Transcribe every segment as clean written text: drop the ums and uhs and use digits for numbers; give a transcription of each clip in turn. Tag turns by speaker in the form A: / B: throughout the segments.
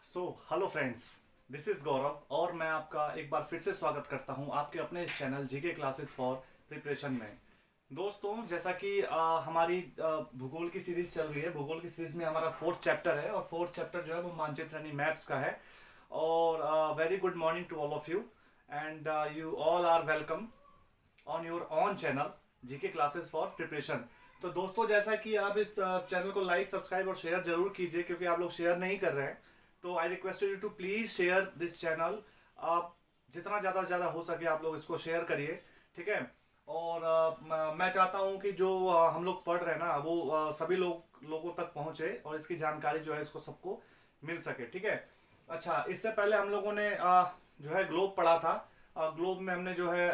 A: Hello friends, this is गौरव और मैं आपका एक बार फिर से स्वागत करता हूं आपके अपने इस channel GK classes for preparation में। दोस्तों, जैसा कि हमारी भूगोल की सीरीज चल रही है। भूगोल की सीरीज में हमारा फोर्थ चैप्टर है और फोर्थ चैप्टर जो है वो मानचित्र यानी मैप्स का है। और very good morning to all of you and you all are welcome on your on channel GK classes for preparation. तो दोस्तों, जैसा कि आप इस चैनल को लाइक, सब्सक्राइब और शेयर जरूर कीजिए, क्योंकि आप लोग शेयर नहीं कर रहे हैं। तो I request you to please share this channel. आप जितना ज़्यादा से ज़्यादा हो सके आप लोग इसको शेयर करिए, ठीक है। और मैं चाहता हूँ कि जो हम लोग पढ़ रहे हैं ना वो सभी लोगों तक पहुँचे और इसकी जानकारी जो है इसको सबको मिल सके, ठीक है। अच्छा, इससे पहले हम लोगों ने जो है ग्लोब पढ़ा था। ग्लोब में हमने जो है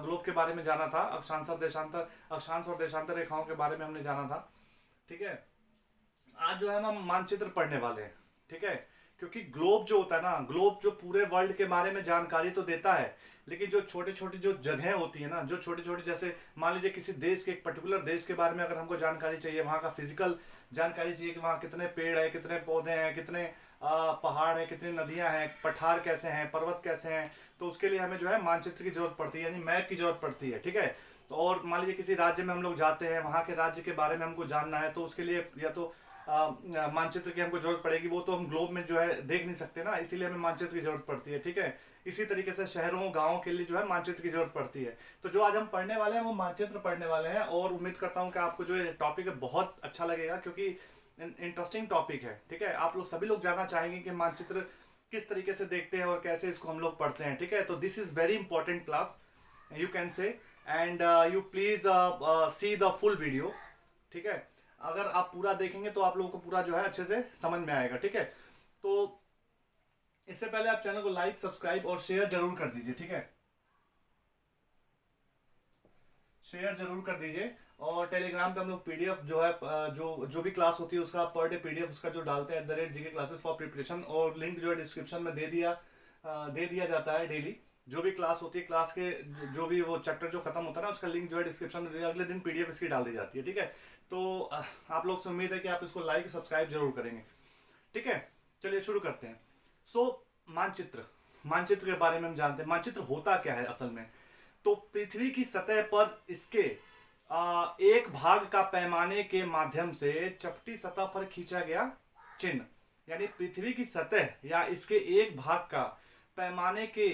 A: ग्लोब के बारे में जाना था। अक्षांश और देशांतर रेखाओं के बारे में हमने जाना था, ठीक है। आज जो है हम मानचित्र पढ़ने वाले हैं, ठीक है। क्योंकि ग्लोब जो होता है ना, ग्लोब जो पूरे वर्ल्ड के बारे में जानकारी तो देता है, लेकिन जो छोटी छोटी जो जगह होती है ना, जो छोटी छोटी, जैसे मान लीजिए किसी देश के, एक पर्टिकुलर देश के बारे में अगर हमको जानकारी चाहिए, वहाँ का फिजिकल जानकारी चाहिए कि वहाँ कितने पेड़ है, कितने पौधे हैं, कितने पहाड़ है, कितनी नदियां हैं, पठार कैसे हैं, पर्वत कैसे हैं, तो उसके लिए हमें जो है मानचित्र की जरूरत पड़ती है, यानी मैप की जरूरत पड़ती है, ठीक है। तो और मान लीजिए किसी राज्य में हम लोग जाते हैं, वहाँ के राज्य के बारे में हमको जानना है, तो उसके लिए या तो मानचित्र की हमको जरूरत पड़ेगी। वो तो हम ग्लोब में जो है देख नहीं सकते ना, इसीलिए हमें मानचित्र की जरूरत पड़ती है, ठीक है। इसी तरीके से शहरों गांवों के लिए जो है मानचित्र की जरूरत पड़ती है। तो जो आज हम पढ़ने वाले हैं वो मानचित्र पढ़ने वाले हैं, और उम्मीद करता हूँ कि आपको जो ये टॉपिक है बहुत अच्छा लगेगा, क्योंकि इंटरेस्टिंग टॉपिक है, ठीक है। आप लोग सभी लोग जानना चाहेंगे कि मानचित्र किस तरीके से देखते हैं और कैसे इसको हम लोग पढ़ते हैं, ठीक है। तो this is very important class, you can say, and you please see the full video, ठीक है। अगर आप पूरा देखेंगे तो आप लोगों को पूरा जो है अच्छे से समझ में आएगा, ठीक है। तो इससे पहले आप चैनल को लाइक, सब्सक्राइब और शेयर जरूर कर दीजिए, ठीक है। शेयर जरूर कर दीजिए। और टेलीग्राम पे हम लोग पीडीएफ जो है जो भी क्लास होती है उसका पर डे पीडीएफ उसका जो डालते हैं @GK क्लासेस फॉर प्रिपरेशन, और लिंक जो है डिस्क्रिप्शन में दे दिया जाता है। डेली जो भी क्लास होती है, क्लास के जो भी वो चैप्टर जो खत्म होता है ना, उसका लिंक जो है डिस्क्रिप्शन में अगले दिन पीडीएफ इसकी डाल दी जाती है, ठीक है। तो आप लोग से उम्मीद है कि आप इसको लाइक, सब्सक्राइब जरूर करेंगे, ठीक है। चलिए शुरू करते हैं। मानचित्र, मानचित्र के बारे में हम जानते हैं। मानचित्र होता क्या है असल में? तो पृथ्वी की सतह पर इसके एक भाग का पैमाने के माध्यम से चपटी सतह पर खींचा गया चिन्ह, यानी पृथ्वी की सतह या इसके एक भाग का पैमाने के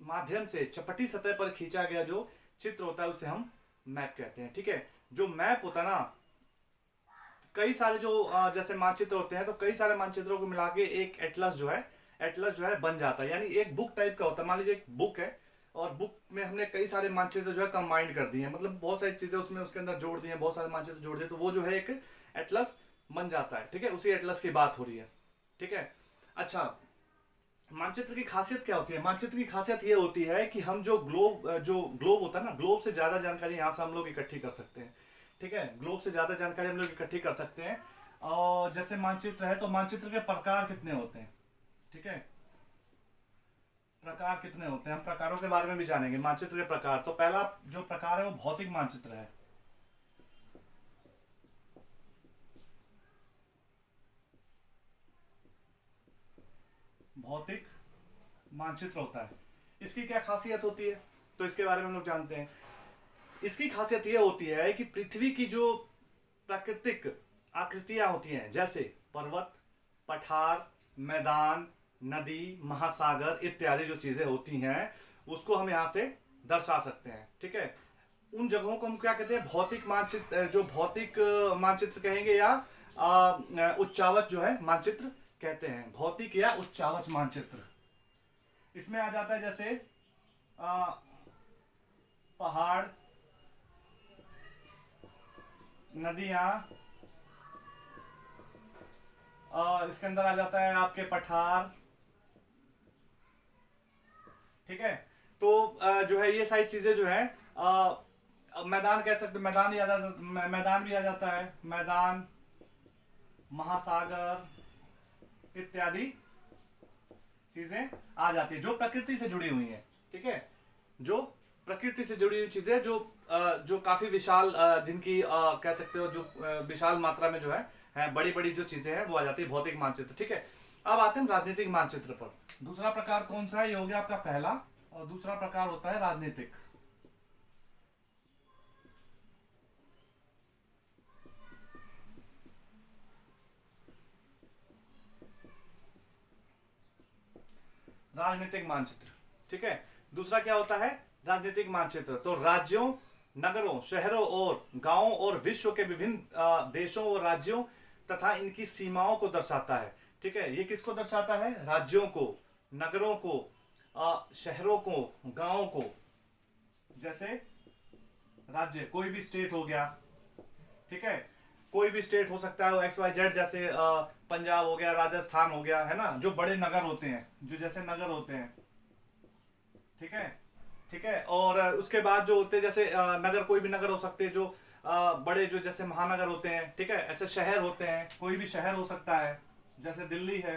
A: माध्यम से चपटी सतह पर खींचा गया जो चित्र होता है उसे हम मैप कहते हैं, ठीक है। जो मैप होता है ना, कई सारे जो जैसे मानचित्र होते हैं, तो कई सारे मानचित्रों को मिला के एक एटलस जो है बन जाता है। यानी एक बुक टाइप का होता है। मान लीजिए एक बुक है और बुक में हमने कई सारे मानचित्र जो है कंबाइंड कर दिए हैं, मतलब बहुत सारी चीजें उसमें उसके अंदर जोड़ दी हैं, बहुत सारे मानचित्र जोड़ दिए, तो वो जो है एक एटलस बन जाता है, ठीक है। उसी एटलस की बात हो रही है, ठीक है। अच्छा, मानचित्र की खासियत क्या होती है? मानचित्र की खासियत ये होती है कि हम जो ग्लोब होता है ना, ग्लोब से ज्यादा जानकारी यहाँ से हम लोग इकट्ठी कर सकते हैं, ठीक है। ग्लोब से ज्यादा जानकारी हम लोग इकट्ठी कर सकते हैं। और जैसे मानचित्र है, तो मानचित्र के प्रकार कितने होते हैं, ठीक है। प्रकार कितने होते हैं, हम प्रकारों के बारे में भी जानेंगे। मानचित्र के प्रकार, तो पहला जो प्रकार है वो भौतिक मानचित्र है। भौतिक मानचित्र होता है। इसकी क्या खासियत होती है, तो इसके बारे में हम लोग जानते हैं। इसकी खासियत यह होती है कि पृथ्वी की जो प्राकृतिक आकृतियां होती हैं, जैसे पर्वत, पठार, मैदान, नदी, महासागर इत्यादि जो चीजें होती हैं, उसको हम यहां से दर्शा सकते हैं, ठीक है। उन जगहों को हम क्या कहते हैं? भौतिक मानचित्र, जो भौतिक मानचित्र कहेंगे, या उच्चावच जो है मानचित्र कहते हैं। भौतिक या उच्चावच मानचित्र इसमें आ जाता है, जैसे पहाड़, नदियां, इसके अंदर आ जाता है आपके पठार, ठीक है। तो जो है ये सारी चीजें जो है मैदान कह सकते, मैदान भी आ जाता है, मैदान, महासागर इत्यादि चीजें आ जाती है जो प्रकृति से जुड़ी हुई हैं, ठीक है। जो प्रकृति से जुड़ी हुई चीजें जो काफी विशाल, जिनकी कह सकते हो जो विशाल मात्रा में जो है बड़ी बड़ी जो चीजें हैं वो आ जाती है भौतिक मानचित्र, ठीक है। अब आते हैं राजनीतिक मानचित्र पर। दूसरा प्रकार कौन सा है? ये हो गया आपका पहला, और दूसरा प्रकार होता है राजनीतिक। राजनीतिक मानचित्र, ठीक है। दूसरा क्या होता है? राजनीतिक मानचित्र। तो राज्यों, नगरों, शहरों और गांवों और विश्व के विभिन्न देशों और राज्यों तथा इनकी सीमाओं को दर्शाता है, ठीक है। ये किसको दर्शाता है? राज्यों को, नगरों को, शहरों को, गांवों को। जैसे राज्य, कोई भी स्टेट हो गया, ठीक है। कोई भी स्टेट हो सकता है, एक्स वाई जेड, जैसे पंजाब हो गया, राजस्थान हो गया, है ना। जो बड़े नगर होते हैं, जो जैसे नगर होते हैं, ठीक है, ठीक है। और उसके बाद जो होते हैं जैसे नगर, कोई भी नगर हो सकते हैं, जो बड़े, जो जैसे महानगर होते हैं, ठीक है। ऐसे शहर होते हैं, कोई भी शहर हो सकता है, जैसे दिल्ली है।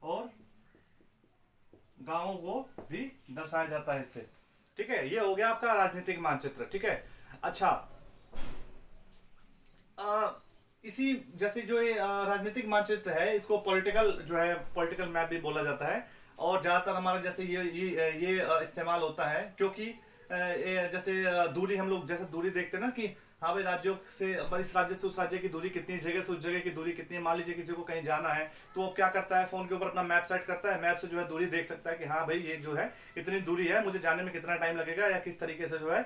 A: और गांवों को भी दर्शाया जाता है इससे, ठीक है। ये हो गया आपका राजनीतिक मानचित्र, ठीक है। अच्छा, इसी जैसे जो ये राजनीतिक मानचित्र है, इसको पॉलिटिकल जो है, पॉलिटिकल मैप भी बोला जाता है। और ज्यादातर हमारा जैसे ये इस्तेमाल होता है, क्योंकि जैसे दूरी, हम लोग जैसे दूरी देखते हैं ना कि हाँ भाई, राज्यों से, इस राज्य से उस राज्य की दूरी कितनी, जगह से उस जगह की दूरी कितनी है। मान लीजिए किसी को कहीं जाना है, तो वो क्या करता है, फोन के ऊपर अपना मैप सेट करता है, मैप से जो है दूरी देख सकता है कि हाँ भाई, ये जो है इतनी दूरी है, मुझे जाने में कितना टाइम लगेगा, या किस तरीके से जो है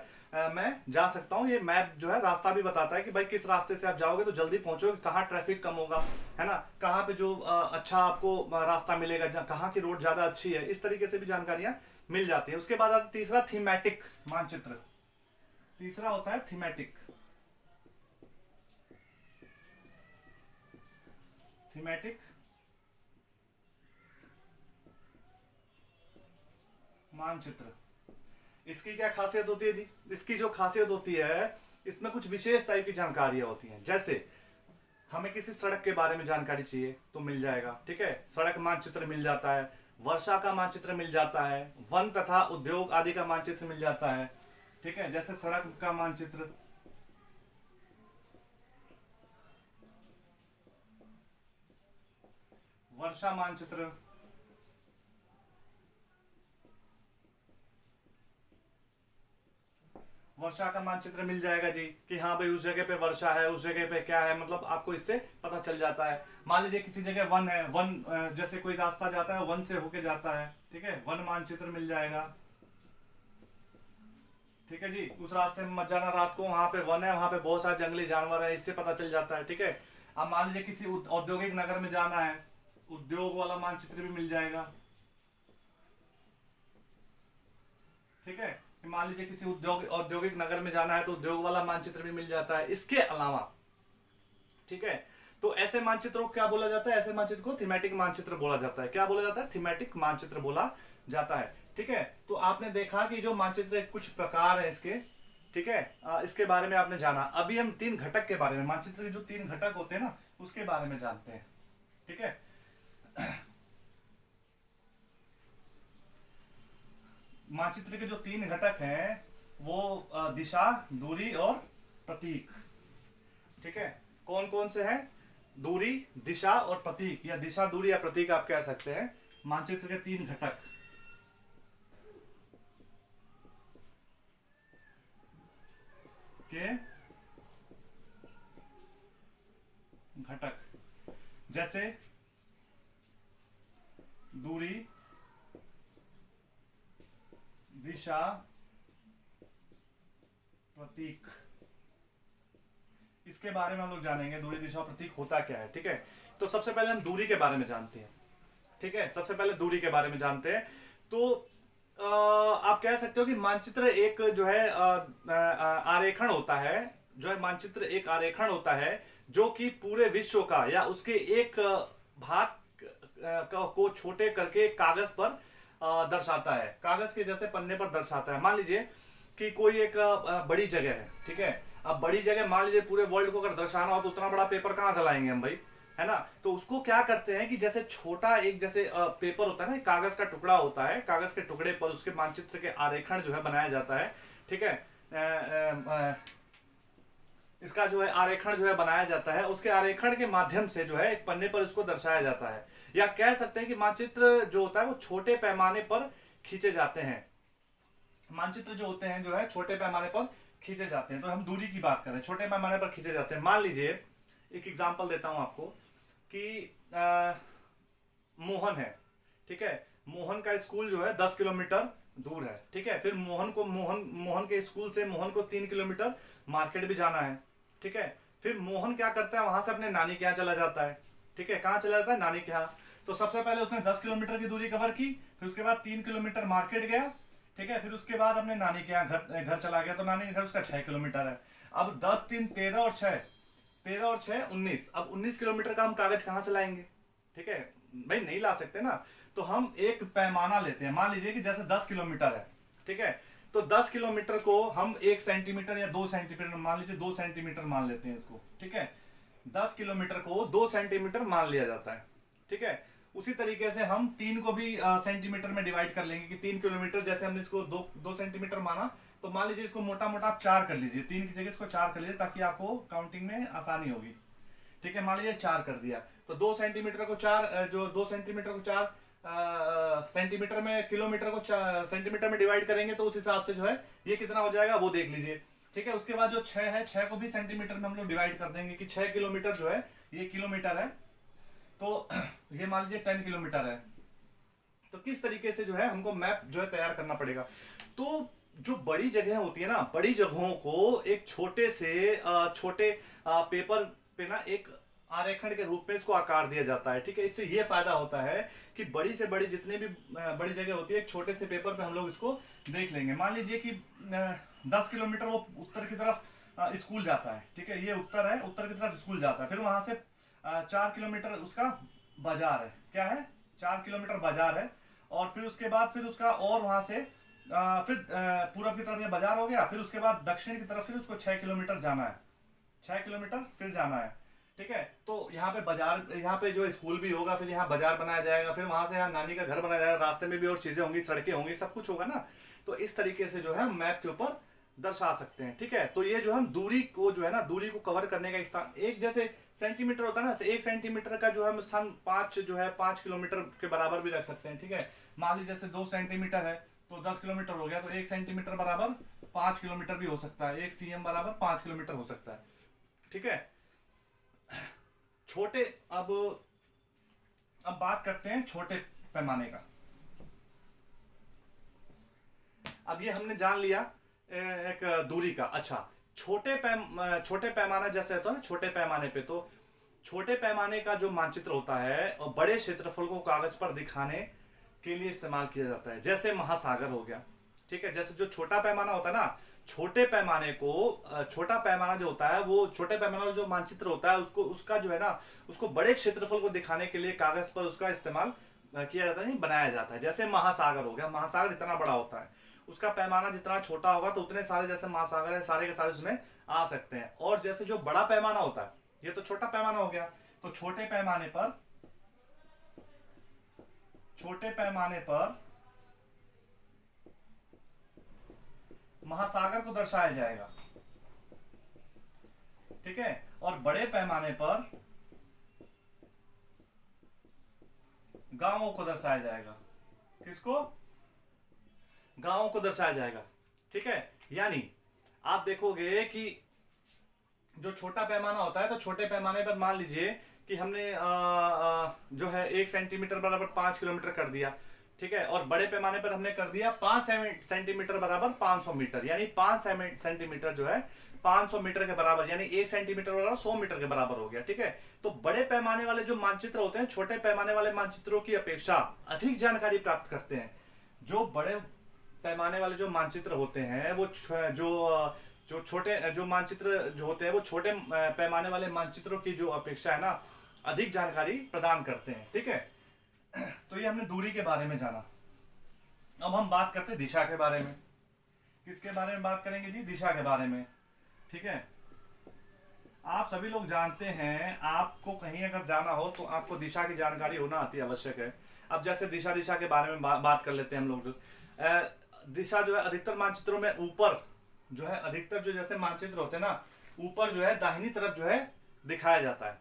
A: मैं जा सकता हूँ। ये मैप जो है रास्ता भी बताता है कि भाई किस रास्ते से आप जाओगे तो जल्दी पहुंचोगे, कहाँ ट्रैफिक कम होगा, है ना, कहाँ पे जो अच्छा आपको रास्ता मिलेगा, कहाँ की रोड ज्यादा अच्छी है। इस तरीके से भी जानकारियां मिल जाती है। उसके बाद आता तीसरा, थीमेटिक मानचित्र। तीसरा होता है थीमेटिक। थीमेटिक मानचित्र, इसकी क्या खासियत होती है जी? इसकी जो खासियत होती है, इसमें कुछ विशेष टाइप की जानकारियां होती हैं। जैसे हमें किसी सड़क के बारे में जानकारी चाहिए तो मिल जाएगा, ठीक है, सड़क मानचित्र मिल जाता है। वर्षा का मानचित्र मिल जाता है। वन तथा उद्योग आदि का मानचित्र मिल जाता है, ठीक है। जैसे सड़क का मानचित्र, वर्षा मानचित्र, वर्षा का मानचित्र मिल जाएगा जी, कि हाँ भाई उस जगह पे वर्षा है, उस जगह पे क्या है, मतलब आपको इससे पता चल जाता है। मान लीजिए किसी जगह वन है, वन जैसे कोई रास्ता जाता है, वन से होके जाता है, ठीक है, वन मानचित्र मिल जाएगा, ठीक है जी। उस रास्ते में मत जाना रात को, वहां पे वन है, वहां पे बहुत सारे जंगली जानवर है, इससे पता चल जाता है, ठीक है। अब मान लीजिए किसी औद्योगिक नगर में जाना है, उद्योग वाला मानचित्र भी मिल जाएगा, ठीक है। मान लीजिए किसी औद्योगिक नगर में जाना है तो उद्योग वाला मानचित्र भी मिल जाता है। इसके अलावा, ठीक है, तो ऐसे मानचित्रों को क्या बोला जाता है? ऐसे मानचित्र को थीमेटिक मानचित्र बोला जाता है। क्या बोला जाता है? थीमेटिक मानचित्र बोला जाता है, ठीक है। तो आपने देखा कि जो मानचित्र कुछ प्रकार है इसके, ठीक है, इसके बारे में आपने जाना। अभी हम तीन घटक के बारे में, मानचित्र के जो तीन घटक होते हैं ना, उसके बारे में जानते हैं, ठीक है। मानचित्र के जो तीन घटक हैं वो दिशा, दूरी और प्रतीक, ठीक है। कौन कौन से हैं? दूरी, दिशा और प्रतीक, या दिशा, दूरी या प्रतीक आप कह सकते हैं। मानचित्र के तीन घटक, के घटक, जैसे दूरी, दिशा, प्रतीक। इसके बारे में हम लोग जानेंगे, दूरी, दिशा और प्रतीक होता क्या है, ठीक है। तो सबसे पहले हम दूरी के बारे में जानते हैं, ठीक है। सबसे पहले दूरी के बारे में जानते हैं। तो आप कह सकते हो कि मानचित्र एक जो है आरेखण होता है, जो है मानचित्र एक आरेखण होता है, जो कि पूरे विश्व का या उसके एक भाग को छोटे करके कागज पर दर्शाता है, कागज के जैसे पन्ने पर दर्शाता है। मान लीजिए कि कोई एक बड़ी जगह है, ठीक है। अब बड़ी जगह, मान लीजिए पूरे वर्ल्ड को अगर दर्शाना हो तो उतना बड़ा पेपर कहां से लाएंगे हम भाई, है ना। तो उसको क्या करते हैं कि जैसे छोटा एक जैसे पेपर होता है ना, कागज का टुकड़ा होता है, कागज के टुकड़े पर उसके मानचित्र के आरेखण जो है बनाया जाता है, ठीक है। इसका जो है आरेखण जो है बनाया जाता है, उसके आरेखण के माध्यम से जो है एक पन्ने पर इसको दर्शाया जाता है। या कह सकते हैं कि मानचित्र जो होता है वो छोटे पैमाने पर खींचे जाते हैं। मानचित्र जो होते हैं जो है छोटे पैमाने पर खींचे जाते हैं। तो हम दूरी की बात करें, छोटे पैमाने पर खींचे जाते हैं। मान लीजिए एक एग्जांपल देता हूं आपको कि मोहन है, ठीक है, मोहन का स्कूल जो है 10 किलोमीटर दूर है, ठीक है। फिर मोहन के स्कूल से मोहन को 3 किलोमीटर मार्केट भी जाना है, ठीक है। फिर मोहन क्या करता है, वहां से अपने नानी के यहाँ चला जाता है, ठीक है। कहाँ चला जाता है, नानी के यहाँ। तो सबसे पहले उसने 10 किलोमीटर की दूरी कवर की, फिर उसके बाद 3 किलोमीटर मार्केट गया, ठीक है। फिर उसके बाद अपने नानी के यहाँ घर चला गया, तो नानी के घर उसका 6 किलोमीटर है। अब 10 3 13 और 6 19। अब 19 किलोमीटर का हम कागज कहाँ से लाएंगे, ठीक है भाई, नहीं ला सकते ना। तो हम एक पैमाना लेते हैं, मान लीजिए कि जैसे 10 किलोमीटर है, ठीक है। तो 10 किलोमीटर को हम 1 सेंटीमीटर या 2 सेंटीमीटर, मान लीजिए 2 सेंटीमीटर मान लेते हैं इसको, ठीक है। 10 किलोमीटर को 2 सेंटीमीटर मान लिया जाता है, ठीक है। उसी तरीके से हम 3 को भी सेंटीमीटर में डिवाइड कर लेंगे कि 3 किलोमीटर, जैसे हमने इसको 2 सेंटीमीटर माना, तो मान लीजिए इसको मोटा मोटा आप 4 कर लीजिए, 3 की जगह इसको 4 कर लीजिए ताकि आपको काउंटिंग में आसानी होगी, ठीक है। मान लीजिए 4 कर दिया, तो 2 सेंटीमीटर को 4, जो 2 सेंटीमीटर को 4 सेंटीमीटर में, किलोमीटर को सेंटीमीटर में डिवाइड करेंगे, तो उस हिसाब से जो है ये कितना हो जाएगा वो देख लीजिए, ठीक है। उसके बाद जो 6 है, 6 को भी सेंटीमीटर में हम लोग डिवाइड कर देंगे कि 6 किलोमीटर जो है ये किलोमीटर है, तो ये मान लीजिए 10 किलोमीटर है। तो किस तरीके से जो है हमको मैप जो है तैयार करना पड़ेगा। तो जो बड़ी जगह होती है ना, बड़ी जगहों को एक छोटे पेपर पे ना एक आरेखन के रूप में इसको आकार दिया जाता है, ठीक है। इससे ये फायदा होता है कि बड़ी से बड़ी जितने भी बड़ी जगह होती है, एक छोटे से पेपर पे हम लोग इसको देख लेंगे। मान लीजिए कि 10 किलोमीटर वो उत्तर की तरफ स्कूल जाता है, ठीक है, ये उत्तर है, उत्तर की तरफ स्कूल जाता है। फिर वहां से 4 किलोमीटर उसका बाजार है, क्या है, 4 किलोमीटर बाजार है। और फिर उसके बाद फिर उसका, और वहां से फिर पूरब की तरफ ये बाजार हो गया। फिर उसके बाद दक्षिण की तरफ फिर उसको 6 किलोमीटर जाना है, 6 किलोमीटर फिर जाना है, ठीक है। तो यहाँ पे बाजार, यहाँ पे जो स्कूल भी होगा, फिर यहाँ बाजार बनाया जाएगा, फिर वहां से यहाँ नानी का घर बनाया जाएगा, रास्ते में भी और चीजें होंगी, सड़कें होंगी, सब कुछ होगा ना। तो इस तरीके से जो है हम मैप के ऊपर दर्शा सकते हैं, ठीक है। तो ये जो हम दूरी को जो है ना, दूरी को कवर करने का एक स्थान, एक जैसे सेंटीमीटर होता है ना, 1 सेंटीमीटर का जो है हम स्थान 5 जो है 5 किलोमीटर के बराबर भी रख सकते हैं, ठीक है। मान लीजिए जैसे 2 सेंटीमीटर है तो 10 किलोमीटर हो गया, तो 1 सेंटीमीटर बराबर 5 किलोमीटर भी हो सकता है, 1 cm बराबर 5 किलोमीटर हो सकता है, ठीक है। छोटे, अब बात करते हैं छोटे पैमाने का। अब ये हमने जान लिया एक दूरी का। अच्छा, छोटे पैमाना जैसे होता है ना, छोटे पैमाने पे, तो छोटे पैमाने का जो मानचित्र होता है और बड़े क्षेत्रफल को कागज पर दिखाने के लिए इस्तेमाल किया जाता है। जैसे महासागर हो गया, ठीक है। जैसे जो छोटा पैमाना होता है ना, छोटे पैमाने को, छोटा पैमाना जो होता है, वो छोटे पैमाना जो मानचित्र होता है उसको, उसका जो है ना, उसको बड़े क्षेत्रफल को दिखाने के लिए कागज पर उसका इस्तेमाल किया जाता है, नहीं बनाया जाता है। जैसे महासागर हो गया, महासागर इतना बड़ा होता है, उसका पैमाना जितना छोटा होगा तो उतने सारे, जैसे महासागर है, सारे के सारे उसमें आ सकते हैं। और जैसे जो बड़ा पैमाना होता है, ये तो छोटा पैमाना हो गया, तो छोटे पैमाने पर महासागर को दर्शाया जाएगा, ठीक है। और बड़े पैमाने पर गांवों को दर्शाया जाएगा। किसको? गांवों को दर्शाया जाएगा, ठीक है। यानी आप देखोगे कि जो छोटा पैमाना होता है, तो छोटे पैमाने पर मान लीजिए कि हमने जो है 1 सेंटीमीटर बराबर 5 किलोमीटर कर दिया, ठीक है। और बड़े पैमाने पर हमने कर दिया 5 सेंटीमीटर बराबर 500 मीटर, यानी 5 सेंटीमीटर जो है 500 मीटर के बराबर, यानी 1 सेंटीमीटर बराबर 100 मीटर के बराबर हो गया, ठीक है। तो बड़े पैमाने वाले जो मानचित्र होते हैं, छोटे पैमाने वाले मानचित्रों की अपेक्षा अधिक जानकारी प्राप्त करते हैं। जो बड़े पैमाने वाले जो मानचित्र होते हैं, वो जो छोटे जो मानचित्र जो होते हैं, वो छोटे पैमाने वाले मानचित्रों की जो अपेक्षा है ना, अधिक जानकारी प्रदान करते हैं, ठीक है। तो ये हमने दूरी के बारे में जाना। अब हम बात करते हैं दिशा के बारे में। किसके बारे में बात करेंगे जी? दिशा के बारे में, ठीक है। आप सभी लोग जानते हैं, आपको कहीं अगर जाना हो तो आपको दिशा की जानकारी होना अति आवश्यक है। अब जैसे दिशा के बारे में बात कर लेते हैं हम लोग। दिशा जो है अधिकतर मानचित्रों में ऊपर जो है, अधिकतर जो जैसे मानचित्र होते हैं ना, ऊपर जो है दाहिनी तरफ जो है दिखाया जाता है,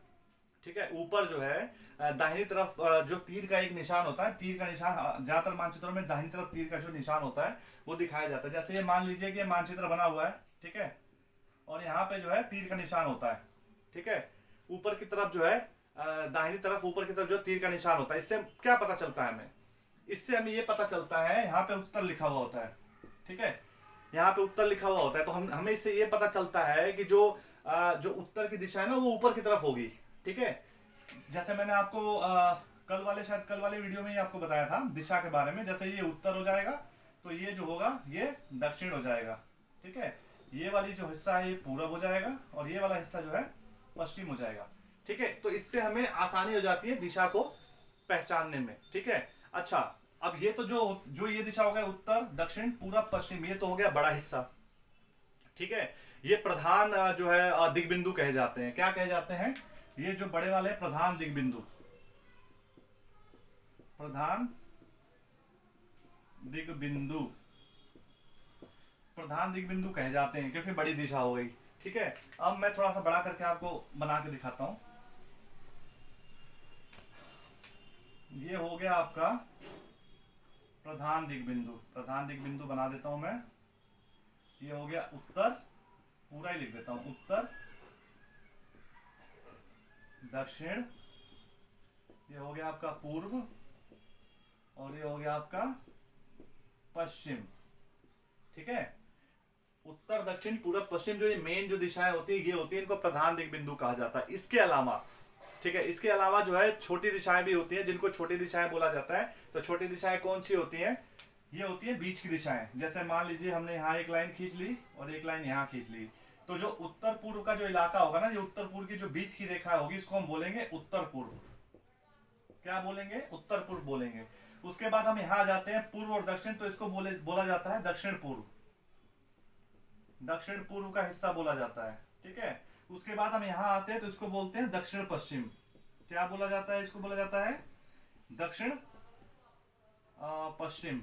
A: ठीक है, ऊपर जो है दाहिनी तरफ जो तीर का एक निशान होता है, तीर का निशान ज्यादातर मानचित्रों में दाहिनी तरफ तीर का जो निशान होता है वो दिखाया जाता है। जैसे ये मान लीजिए कि ये मानचित्र बना हुआ है, ठीक है, और यहाँ पे जो है तीर का निशान होता है, ठीक है, ऊपर की तरफ जो है दाहिनी तरफ ऊपर की तरफ जो तीर का निशान होता है। इससे क्या पता चलता है हमें? इससे हमें ये पता चलता है, यहाँ पे उत्तर लिखा हुआ होता है, ठीक है, यहाँ पे उत्तर लिखा हुआ होता है, तो हमें इससे ये पता चलता है कि जो उत्तर की दिशा है ना वो ऊपर की तरफ होगी, ठीक है। जैसे मैंने आपको शायद कल वाले वीडियो में ही आपको बताया था दिशा के बारे में। जैसे ये उत्तर हो जाएगा तो ये जो होगा ये दक्षिण हो जाएगा, ठीक है, ये वाली जो हिस्सा है ये पूरब हो जाएगा और ये वाला हिस्सा जो है पश्चिम हो जाएगा, ठीक है। तो इससे हमें आसानी हो जाती है दिशा को पहचानने में, ठीक है। अच्छा, अब ये तो जो ये दिशा हो गया उत्तर दक्षिण पूरब पश्चिम, ये तो हो गया बड़ा हिस्सा, ठीक है। ये प्रधान जो है दिग्बिंदु कहे जाते हैं। क्या कहे जाते हैं? ये जो बड़े वाले प्रधान दिग्बिंदु, प्रधान दिग्बिंदु, प्रधान दिग्बिंदु कहे जाते हैं क्योंकि बड़ी दिशा हो गई, ठीक है। अब मैं थोड़ा सा बड़ा करके आपको बना के दिखाता हूं। ये हो गया आपका प्रधान दिग्बिंदु, प्रधान दिग्बिंदु बना देता हूं मैं। ये हो गया उत्तर, पूरा ही लिख देता हूं, उत्तर दक्षिण, ये हो गया आपका पूर्व और ये हो गया आपका पश्चिम, ठीक है। उत्तर दक्षिण पूर्व पश्चिम जो ये मेन जो दिशाएं होती है ये होती है, इनको प्रधान दिग्बिंदु कहा जाता है। इसके अलावा, ठीक है, इसके अलावा जो है छोटी दिशाएं भी होती हैं जिनको छोटी दिशाएं बोला जाता है। तो छोटी दिशाएं कौन सी होती हैं? ये होती है बीच की दिशाएं। जैसे मान लीजिए हमने यहाँ एक लाइन खींच ली और एक लाइन यहाँ खींच ली, तो जो उत्तर पूर्व का जो इलाका होगा ना, ये उत्तर पूर्व की जो बीच की रेखा होगी इसको हम बोलेंगे उत्तर पूर्व। क्या बोलेंगे? उत्तर पूर्व बोलेंगे। उसके बाद हम यहाँ आ जाते हैं पूर्व और दक्षिण, तो इसको बोला जाता है दक्षिण पूर्व, दक्षिण पूर्व का हिस्सा बोला जाता है, ठीक है। उसके बाद हम यहाँ आते हैं तो इसको बोलते हैं दक्षिण पश्चिम। क्या बोला जाता है? इसको बोला जाता है दक्षिण पश्चिम,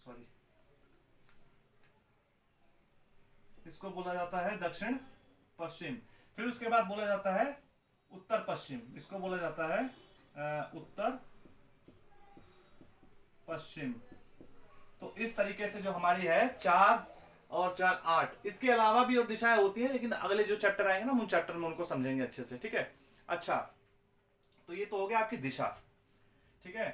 A: सॉरी, इसको बोला जाता है दक्षिण पश्चिम। फिर उसके बाद बोला जाता है उत्तर पश्चिम, इसको बोला जाता है उत्तर पश्चिम। तो इस तरीके से जो हमारी है 4 और 4 8, इसके अलावा भी और दिशाएं होती हैं, लेकिन अगले जो चैप्टर आएंगे ना उन चैप्टर में उनको समझेंगे अच्छे से, ठीक है। अच्छा, तो ये तो हो गया आपकी दिशा, ठीक है,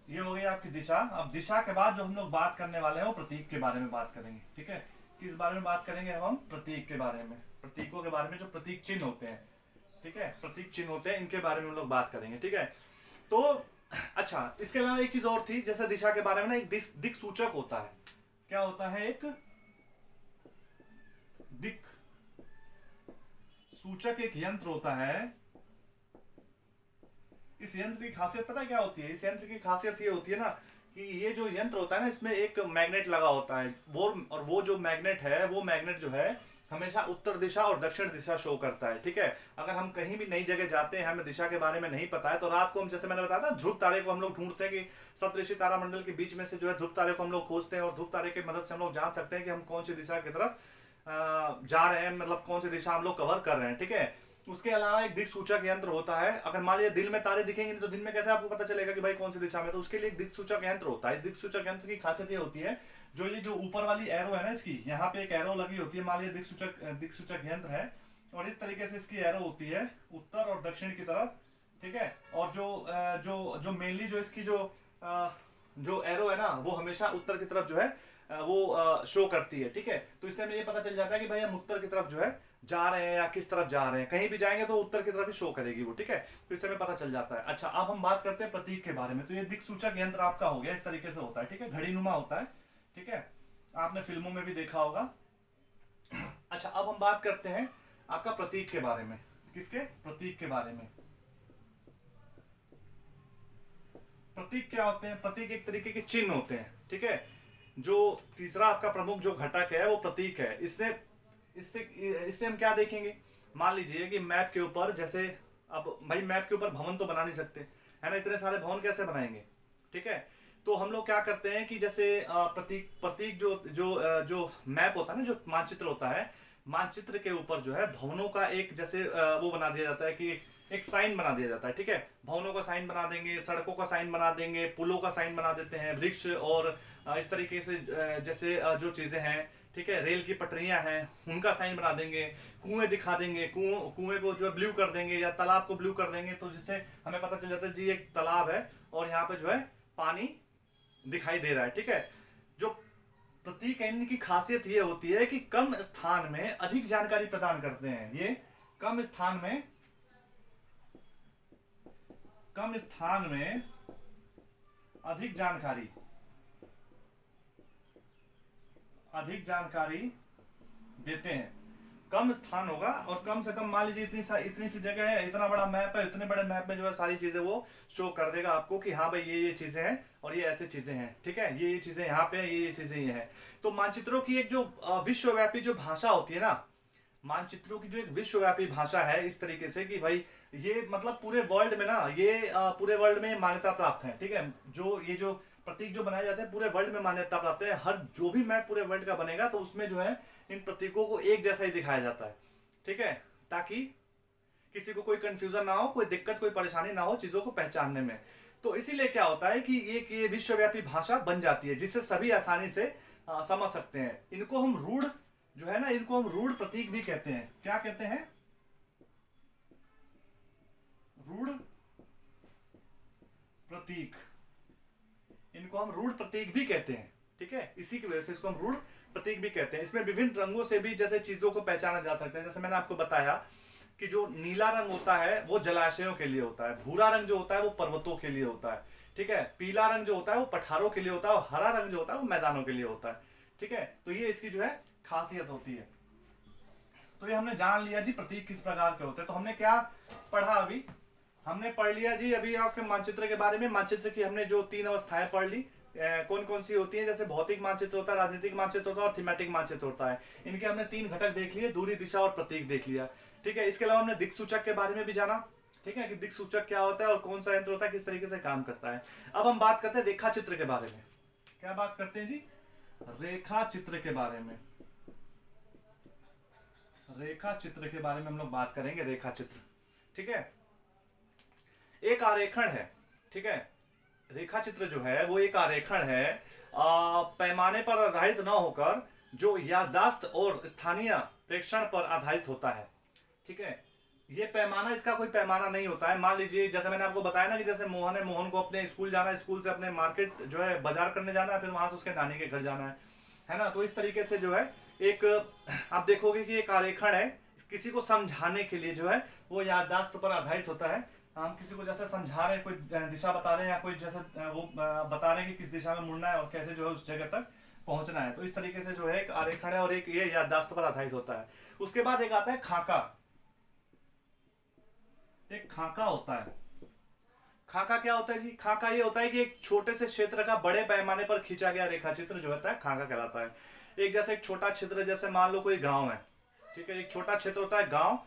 A: ये हो गई आपकी दिशा। अब दिशा के बाद जो हम लोग बात करने वाले हैं वो प्रतीक के बारे में बात करेंगे, ठीक है। किस बारे में बात करेंगे? हम प्रतीक के बारे में, प्रतीकों के बारे में, जो प्रतीक चिन्ह होते हैं, ठीक है, प्रतीक चिन्ह होते हैं, इनके बारे में हम लोग बात करेंगे, ठीक है। तो अच्छा, इसके अलावा एक चीज और थी, जैसे दिशा के बारे में ना एक दिक सूचक होता है। क्या होता है? एक दिक सूचक एक यंत्र होता है। इस यंत्र की खासियत पता है क्या होती है? इस यंत्र की खासियत ये होती है ना कि ये जो यंत्र होता है ना, इसमें एक मैग्नेट लगा होता है, वो जो मैग्नेट है, वो मैग्नेट जो है हमेशा उत्तर दिशा और दक्षिण दिशा शो करता है, ठीक है। अगर हम कहीं भी नई जगह जाते हैं, हमें दिशा के बारे में नहीं पता है, तो रात को हम, जैसे मैंने बताया था, ध्रुव तारे को हम लोग ढूंढते हैं कि सप्तऋषि तारामंडल के बीच में से जो है ध्रुव तारे को हम लोग खोजते हैं और ध्रुव तारे की मदद से हम लोग जान सकते हैं कि हम कौन सी दिशा की तरफ जा रहे हैं, मतलब कौन सी दिशा हम लोग कवर कर रहे हैं, ठीक है। उसके अलावा एक दिक सूचक यंत्र होता है। अगर मान लीजिए दिन में तारे दिखेंगे नहीं तो दिन में कैसे आपको पता चलेगा कि भाई कौन सी दिशा में? तो उसके लिए एक दिक सूचक यंत्र होता है। दिक सूचक यंत्र की खासियत ये होती है, जो ये जो ऊपर वाली एरो है ना, इसकी यहाँ पे एक एरो लगी होती है। मान लीजिए दिक सूचक यंत्र है और इस तरीके से इसकी एरो होती है उत्तर और दक्षिण की तरफ, ठीक है। और जो मेनली जो इसकी जो एरो है ना, वो हमेशा उत्तर की तरफ जो है वो शो करती है, ठीक है। तो इससे हमें ये पता चल जाता है कि भाई हम उत्तर की तरफ जो है जा रहे हैं या किस तरफ जा रहे हैं। कहीं भी जाएंगे तो उत्तर की तरफ ही शो करेगी वो, ठीक है। तो इससे हमें पता चल जाता है। अच्छा, अब हम बात करते हैं प्रतीक के बारे में। तो ये दिक सूचक यंत्र आपका हो गया, इस तरीके से होता है, ठीक है, घड़ी नुमा होता है, ठीक है, आपने फिल्मों में भी देखा होगा। अच्छा, अब हम बात करते हैं आपका प्रतीक के बारे में। किसके? प्रतीक के बारे में। प्रतीक क्या होते हैं? प्रतीक एक तरीके के चिन्ह होते हैं, ठीक है। जो तीसरा आपका प्रमुख जो घटक है वो प्रतीक है। इससे हम क्या देखेंगे? मान लीजिए कि मैप के ऊपर, जैसे अब भाई मैप के ऊपर भवन तो बना नहीं सकते है ना, इतने सारे भवन कैसे बनाएंगे, ठीक है। तो हम लोग क्या करते हैं कि जैसे प्रतीक जो मैप होता है ना, जो मानचित्र होता है, मानचित्र के ऊपर जो है भवनों का एक जैसे वो बना दिया जाता है कि एक साइन बना दिया जाता है, ठीक है। भवनों का साइन बना देंगे, सड़कों का साइन बना देंगे, पुलों का साइन बना देते हैं, वृक्ष और इस तरीके से जैसे जो चीजें हैं, ठीक है, रेल की पटरियां हैं उनका साइन बना देंगे, कुएं दिखा देंगे, कुएं को जो है ब्लू कर देंगे या तालाब को ब्लू कर देंगे, तो जिससे हमें पता चल जाता है जी एक तालाब है और यहाँ पे जो है पानी दिखाई दे रहा है, ठीक है। जो प्रतीक है इनकी खासियत ये होती है कि कम स्थान में अधिक जानकारी प्रदान करते हैं। ये कम स्थान में अधिक जानकारी देते हैं। कम स्थान होगा और कम से कम मान लीजिए इतनी सी जगह है, इतना बड़ा मैप है, इतने बड़े मैप में जो है सारी चीजें वो शो कर देगा आपको कि हाँ भाई ये चीजें हैं और ये ऐसे चीजें हैं, ठीक है, ये चीजें यहाँ पे है, ये चीजें ये है। तो मानचित्रों की एक जो विश्वव्यापी जो भाषा होती है ना, मानचित्रों की जो एक विश्वव्यापी भाषा है इस तरीके से कि भाई ये मतलब पूरे वर्ल्ड में ना, ये पूरे वर्ल्ड में मान्यता प्राप्त है, ठीक है। जो ये जो प्रतीक जो बनाए जाते हैं पूरे वर्ल्ड में मान्यता प्राप्त है। हर जो भी मैप पूरे वर्ल्ड का बनेगा तो उसमें जो है इन प्रतीकों को एक जैसा ही दिखाया जाता है, ठीक है, ताकि किसी को कोई कंफ्यूजन ना हो, कोई दिक्कत कोई परेशानी ना हो चीजों को पहचानने में। तो इसीलिए क्या होता है कि ये विश्वव्यापी भाषा बन जाती है जिससे सभी आसानी से समझ सकते हैं। इनको हम रूढ़ जो है ना, इनको हम रूढ़ प्रतीक भी कहते हैं। क्या कहते हैं? रूढ़ प्रतीक। इनको हम रूढ़ प्रतीक भी कहते हैं, ठीक है। इसी की वजह से इसको हम रूढ़ प्रतीक भी कहते हैं। इसमें विभिन्न रंगों से भी जैसे चीजों को पहचाना जा सकता है। जैसे मैंने आपको बताया कि जो नीला रंग होता है वो जलाशयों के लिए होता है, भूरा रंग जो होता है वो पर्वतों के लिए होता है, ठीक है, पीला रंग जो होता है वो पठारों के लिए होता है और हरा रंग जो होता है वो मैदानों के लिए होता है, ठीक है। तो ये इसकी जो है खासियत होती है। तो ये हमने जान लिया जी प्रतीक किस प्रकार के होते हैं। तो हमने क्या पढ़ा अभी? हमने पढ़ लिया जी अभी आपके मानचित्र के बारे में। मानचित्र की हमने जो 3 अवस्थाएं पढ़ ली, कौन कौन सी होती हैं। जैसे भौतिक मानचित्र होता है, राजनीतिक मानचित्र होता है और थीमेटिक मानचित्र होता है। इनके हमने 3 घटक देख लिए, दूरी, दिशा और प्रतीक देख लिया, ठीक है। इसके अलावा हमने दिक्सूचक के बारे में भी जाना, ठीक है, कि दिक्सूचक क्या होता है और कौन सा यंत्र होता है, किस तरीके से काम करता है। अब हम बात करते हैं रेखा चित्र के बारे में। क्या बात करते हैं जी? रेखा चित्र के बारे में। रेखा चित्र के बारे में हम लोग बात करेंगे। रेखा चित्र, ठीक है, एक आरेखण है, ठीक है। रेखा चित्र जो है वो एक आरेखण है, पैमाने पर आधारित न होकर जो याददाश्त और स्थानीय प्रेक्षण पर आधारित होता है, ठीक है। ये पैमाना, इसका कोई पैमाना नहीं होता है। मान लीजिए जैसे मैंने आपको बताया ना कि जैसे मोहन है, मोहन को अपने स्कूल जाना है, स्कूल से अपने मार्केट जो है बाजार करने जाना है, फिर वहां से उसके नानी के घर जाना है ना। तो इस तरीके से जो है एक आप देखोगे कि एक आरेखण है, किसी को समझाने के लिए जो है वो याददाश्त पर आधारित होता है। हम किसी को जैसे समझा रहे हैं, कोई दिशा बता रहे हैं या कोई जैसे वो बता रहे हैं कि किस दिशा में मुड़ना है और कैसे जो है उस जगह तक पहुंचना है। तो इस तरीके से जो है एक आरेखण है और एक ये याददाश्त पर आधारित होता है। उसके बाद एक आता है खाका। एक खाका होता है। खाका क्या होता है जी? खाका ये होता है कि एक छोटे से क्षेत्र का बड़े पैमाने पर खींचा गया रेखा चित्र जो होता है खाका कहलाता है। एक जैसे एक छोटा क्षेत्र, जैसे मान लो कोई गांव है, ठीक है, एक छोटा क्षेत्र होता है गांव,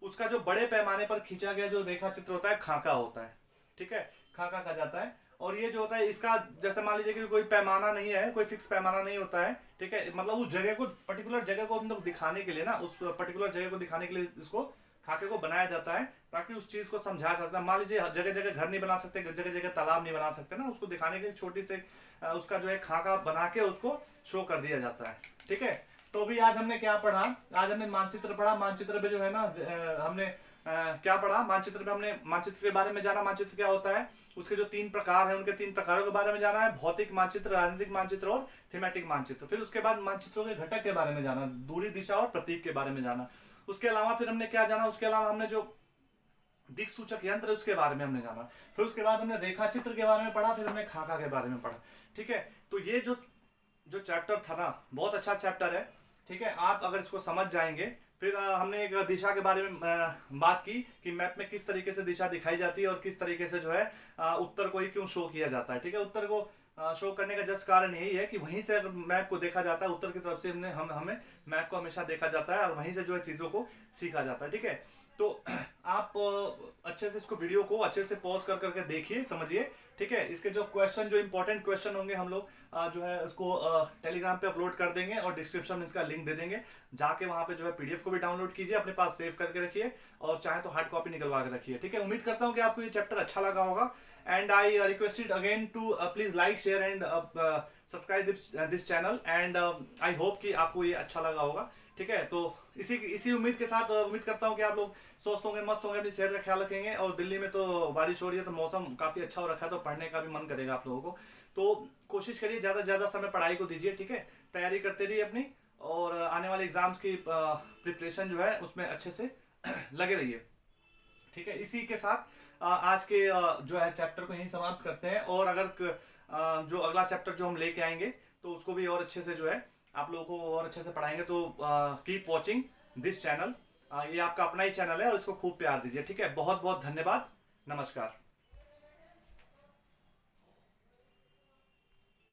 A: उसका जो बड़े पैमाने पर खींचा गया जो रेखा चित्र होता है खाका होता है, ठीक है, खाका कहा जाता है। और ये जो होता है इसका जैसे मान लीजिए कि कोई पैमाना नहीं है, कोई फिक्स पैमाना नहीं होता है, ठीक है, मतलब उस जगह को, पर्टिकुलर जगह को हम लोग दिखाने के लिए ना, उस पर्टिकुलर जगह को दिखाने के लिए इसको खाके को बनाया जाता है ताकि उस चीज को समझा सकता है। मान लीजिए जगह जगह घर नहीं बना सकते, जगह जगह तालाब नहीं बना सकते ना, उसको दिखाने के लिए छोटी से उसका जो है खाका बना के उसको शो कर दिया जाता है, ठीक है। तो अभी आज हमने क्या पढ़ा? आज हमने मानचित्र पढ़ा। मानचित्र पे जो है ना हमने क्या पढ़ा? मानचित्र पे हमने मानचित्र के बारे में जाना, मानचित्र क्या होता है, उसके जो 3 प्रकार है उनके 3 प्रकारों के बारे में जाना है, भौतिक मानचित्र, राजनीतिक मानचित्र और थीमेटिक मानचित्र। फिर उसके बाद मानचित्रों के घटक के बारे में जाना, दूरी, दिशा और प्रतीक के बारे में जाना। उसके अलावा फिर हमने क्या जाना? उसके अलावा हमने जो दिक्सूचक यंत्र है उसके बारे में हमने जाना। फिर उसके बाद हमने रेखा चित्र के बारे में पढ़ा, फिर हमने खाका के बारे में पढ़ा, ठीक है। तो ये जो चैप्टर था ना बहुत अच्छा चैप्टर है, ठीक है। आप अगर इसको समझ जाएंगे, फिर हमने एक दिशा के बारे में बात की कि मैप में किस तरीके से दिशा दिखाई जाती है और किस तरीके से जो है उत्तर को ही क्यों शो किया जाता है, ठीक है। उत्तर को शो करने का जस्ट कारण यही है कि वहीं से अगर मैप को देखा जाता है, उत्तर की तरफ से हमें मैप को हमेशा देखा जाता है और वहीं से जो है चीजों को सीखा जाता है, ठीक है। तो आप अच्छे से इसको वीडियो को अच्छे से पॉज कर करके देखिए, समझिए, ठीक है। इसके जो क्वेश्चन, जो इंपॉर्टेंट क्वेश्चन होंगे, हम लोग जो है उसको टेलीग्राम पे अपलोड कर देंगे और डिस्क्रिप्शन में इसका लिंक दे देंगे। जाके वहां पे जो है पीडीएफ को भी डाउनलोड कीजिए, अपने पास सेव करके रखिए, और चाहे तो हार्ड कॉपी निकलवा के रखिए, ठीक है। उम्मीद करता हूँ कि आपको ये चैप्टर अच्छा लगा होगा, and I requested again to please like, share and subscribe this channel, and I hope कि आपको ये अच्छा लगा होगा, ठीक है। तो इसी उम्मीद के साथ उम्मीद करता हूँ कि आप लोग स्वस्थ होंगे, मस्त होंगे, अपनी सेहत का ख्याल रखेंगे। और दिल्ली में तो बारिश हो रही है, तो मौसम काफी अच्छा हो रखा है, तो पढ़ने का भी मन करेगा आप लोगों को। तो कोशिश करिए ज्यादा से ज्यादा समय पढ़ाई को दीजिए, ठीक है। तैयारी करते रहिए अपनी, और आने वाले एग्जाम्स की प्रिपरेशन जो है उसमें अच्छे से लगे रहिए, ठीक है। इसी के साथ आज के जो है चैप्टर को यहीं समाप्त करते हैं, और अगर जो अगला चैप्टर जो हम लेके आएंगे तो उसको भी और अच्छे से जो है आप लोगों को और अच्छे से पढ़ाएंगे। तो कीप वॉचिंग दिस चैनल, ये आपका अपना ही चैनल है, और इसको खूब प्यार दीजिए, ठीक है। बहुत बहुत धन्यवाद, नमस्कार।